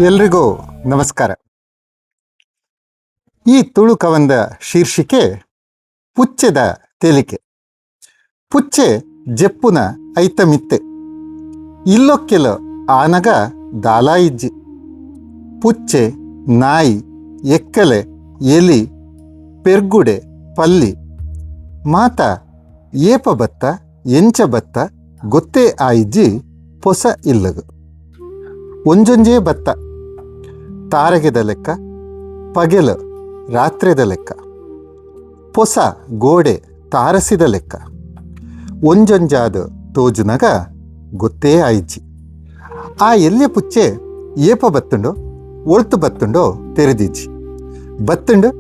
ಎಲ್ರಿಗೂ ನಮಸ್ಕಾರ. ಈ ತುಳು ಕವಂದ ಶೀರ್ಷಿಕೆ ಪುಚ್ಚೆದ ತೇಲಿಕೆ. ಪುಚ್ಚೆ ಜೆಪ್ಪುನ ಐತ ಮಿತ್ತೆ ಇಲ್ಲೊಕ್ಕೆಲ ಆನಗ ದಾಲಾ ಇಜ್ಜಿ. ಪುಚ್ಚೆ ನಾಯಿ ಎಕ್ಕಲೆ ಎಲಿ ಪೆರ್ಗುಡೆ ಪಲ್ಲಿ ಮಾತ ಏಪ ಬತ್ತ ಎಂಚ ಬತ್ತ ಗೊತ್ತೇ ಆಯಿಜ್ಜಿ ಪೊಸ ಇಲ್ಲಗು. ಒಂಜೊಂಜೇ ಬತ್ತ ತಾರಗೆದ ಲೆಕ್ಕ, ಪಗೆಲು ರಾತ್ರೆದ ಲೆಕ್ಕ, ಪೊಸ ಗೋಡೆ ತಾರಸಿದ ಲೆಕ್ಕ. ಒಂಜೊಂಜಾದ ತೋಜುನಗ ಗೊತ್ತೇ ಆಯಿಜ್ಜಿ. ಆ ಎಲ್ಯ ಪುಚ್ಚೆ ಏಪ ಬತ್ತುಂಡೋ ಒಳ್ತು ಬತ್ತುಂಡೋ ತೆರೆದಿಜ್ಜಿ. ಬತ್ತುಂಡು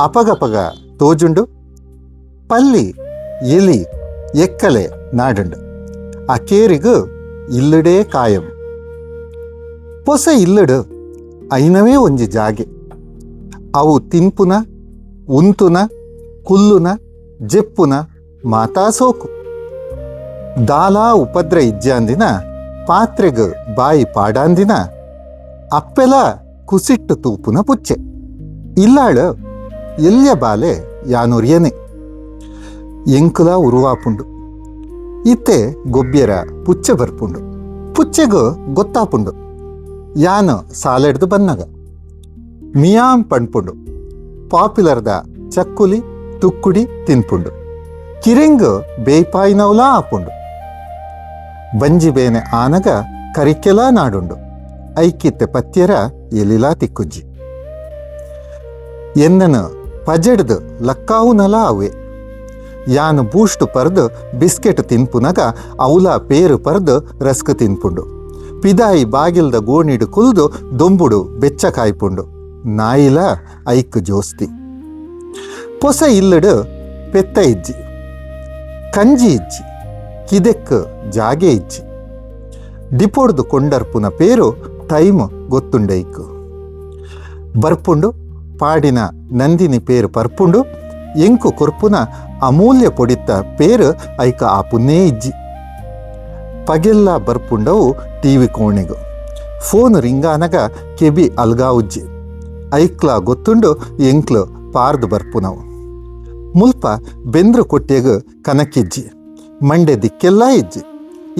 ಅಪಗಪಗ ತೋಜುಂಡು, ಪಲ್ಲಿ ಎಲಿ ಎಕ್ಕಲೆ ನಾಡುಂಡು. ಆ ಕೇರಿಗು ಇಲ್ಲಡೇ ಕಾಯಂ. ಪೊಸ ಇಲ್ಲಡು ಐನವೇ ಒಂಜಿ ಜಾಗೆ. ಅವು ತಿನ್ಪುನ ಉಂತುನ ಕುಲ್ಲುನ ಜೆಪ್ಪುನ ಮಾತಾ ಸೋಕು. ದಾಲಾ ಉಪದ್ರ ಇಜ್ಜಾಂದಿನ ಪಾತ್ರೆಗು ಬಾಯಿ ಪಾಡಾಂದಿನ ಅಪ್ಪೆಲ ಕುಸಿಟ್ಟು ತೂಪುನ ಪುಚ್ಚೆ. ಇಲ್ಲಾಳು ಎಲ್ಯ ಬಾಲೆ ಯಾನುರಿಯನೆ ಎಂಕುಲ ಉರುವಾಪುಂಡು. ಇತ್ತೆ ಗೊಬ್ಬ್ಯರ ಪುಚ್ಚೆ ಬರ್ಪುಂಡು. ಪುಚ್ಚೆಗು ಗೊತ್ತಾಪುಂಡು ಯಾನು ಸಾಲೆಡ್ದು ಬನ್ನಗ ಮಿಯಾಂ ಪಣ್ಪುಂಡು. ಪಾಪ್ಯುಲರ್ದ ಚಕ್ಕುಲಿ ತುಕ್ಕುಡಿ ತಿನ್ಪುಂಡು. ಕಿರೆಂಗು ಬೇಯ್ಪಾಯಿನವುಲ ಆಪುಂಡು. ಬಂಜಿ ಬೇನೆ ಆನಗ ಕರಿಕೆಲ ನಾಡುಂಡು. ಐಕಿತ್ತೆ ಪತ್ಯರ ಎಲಿಲಾ ತಿಕ್ಕುಜ್ಜಿ. ಎನ್ನನು ಪಜೆಡ್ದು ಲಕ್ಕಾವುನಲ ಅವೆ. ಯಾನು ಬೂಷ್ಟು ಪರ್ದು ಬಿಸ್ಕೆಟ್ ತಿನ್ಪುನಗ ಅವಲ ಪೇರು ಪರ್ದು ರಸ್ಕ್ ತಿನ್ಪುಂಡು. ಪಿದಾಯಿ ಬಾಗಿಲ್ದ ಗೋಣಿಡು ಕುಲ್ದು ದೊಂಬುಡು ಬೆಚ್ಚ ಕಾಯ್ಪುಂಡು. ನಾಯಿಲ ಐಕ್ ಜೋಸ್ತಿ. ಪೊಸ ಇಲ್ಲಡು ಪೆತ್ತ ಇಜ್ಜಿ, ಕಂಜಿ ಇಜ್ಜಿ, ಕಿದೆಕ್ ಜಾಗೆ ಇಜ್ಜಿ. ಡಿಪೋಡ್ದು ಕೊಂಡರ್ಪುನ ಪೇರು ಟೈಮ್ ಗೊತ್ತುಂಡೈಕು. ಬರ್ಪುಂಡು ಪಾಡಿನ ನಂದಿನಿ ಪೇರು ಪರ್ಪುಂಡು. ಎಂಕು ಕೊರ್ಪುನ ಅಮೂಲ್ಯ ಪೊಡಿತ್ತ ಪೇರು ಐಕ ಆಪುನ್ನೇ ಇಜ್ಜಿ. ಪಗೆಲ್ಲ ಬರ್ಪುಂಡವು ಟಿವಿ ಕೋಣೆಗು. ಫೋನ್ ರಿಂಗಾನಗ ಕೆಬಿ ಅಲ್ಗಾವುಜ್ಜಿ. ಐಕ್ಲ ಗೊತ್ತುಂಡು ಎಂಕ್ಲು ಪಾರ್ದು ಬರ್ಪುನವು. ಮುಲ್ಪ ಬೆಂದ್ರು ಕೊಟ್ಟೆಗು ಕನಕಿಜ್ಜಿ. ಮಂಡೆ ದಿಕ್ಕೆಲ್ಲ ಇಜ್ಜಿ.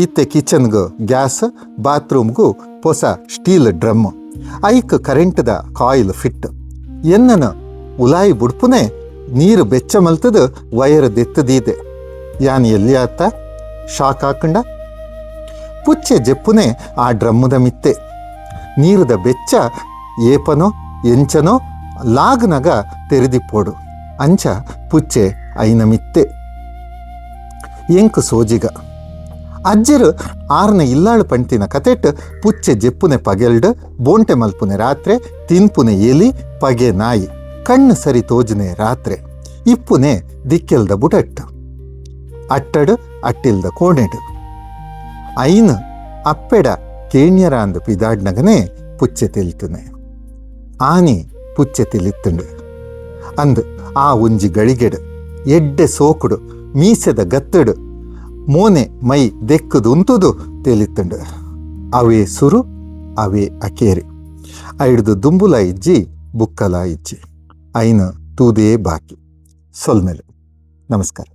ಇತ್ತೆ ಕಿಚನ್ಗು ಗ್ಯಾಸ್, ಬಾತ್ರೂಮ್ಗೂ ಹೊಸ ಸ್ಟೀಲ್ ಡ್ರಮ್. ಐಕ್ ಕರೆಂಟ್ದ ಕಾಯಿಲ್ ಫಿಟ್. ಎನ್ನನು ಉಲಾಯಿ ಬುಡ್ಪುನೆ ನೀರು ಬೆಚ್ಚ ಮಲ್ತದು ವಯರ್ ದೆತ್ತದೀದೆ. ಯಾನ್ ಎಲ್ಲಿ ಆತ ಶಾಕ್ ಹಾಕಂಡ. ಪುಚ್ಚೆ ಜೆಪ್ಪುನೆ ಆ ಡ್ರಮ್ಮುದ ಮಿತ್ತೆ. ನೀರುದ ಬೆಚ್ಚ ಏಪನೋ ಎಂಚನೋ ಲಾಗ್ನಗ ತೆರೆದಿಪ್ಪೋಡು. ಅಂಚ ಪುಚ್ಚೆ ಐನ ಮಿತ್ತೆ. ಎಂಕು ಸೋಜಿಗ ಅಜ್ಜರು ಆರ್ನ ಇಲ್ಲಾಳು ಪಂಟಿನ ಕತೆಟ್ ಪುಚ್ಚೆ ಜೆಪ್ಪುನೆ ಪಗೆಲ್ಡು ಬೋಂಟೆ ಮಲ್ಪುನೆ ರಾತ್ರೆ ತಿನ್ಪುನೆ ಎಲಿ ಪಗೆ ನಾಯಿ ಕಣ್ಣು ಸರಿ ತೋಜುನೆ ರಾತ್ರೆ ಇಪ್ಪುನೆ ದಿಕ್ಕೆಲ್ದ ಬುಟಟ್ಟು ಅಟ್ಟಡು ಅಟ್ಟಿಲ್ದ ಕೋಣೆಡು. ಐನು ಅಪ್ಪೆಡ ಕೇಣ್ಯರ ಅಂದು ಪಿದಾಡ್ನಗನೆ ಪುಚ್ಚೆ ತಿಲ್ತುನೆ. ಆನಿ ಪುಚ್ಚೆ ತಿಲಿತ್ತುಂಡು ಅಂದು ಆ ಒಂಜಿ ಗಳಿಗೆಡು ಎಡ್ಡೆ ಸೋಕುಡು ಮೀಸೆದ ಗತ್ತಡು ಮೋನೆ ಮೈ ದೆಕ್ಕುದು ಉಂತುದು ತೇಲಿತ್ತುಂಡು. ಅವೇ ಸುರು ಅವೇ ಅಕೇರಿ. ಐಡ್ದು ದುಂಬುಲ ಇಜ್ಜಿ ಬುಕ್ಕಲ ಇಜ್ಜಿ. ಐನು ತೂದೇ ಬಾಕಿ ಸೊಲ್ಮೆಲು. ನಮಸ್ಕಾರ.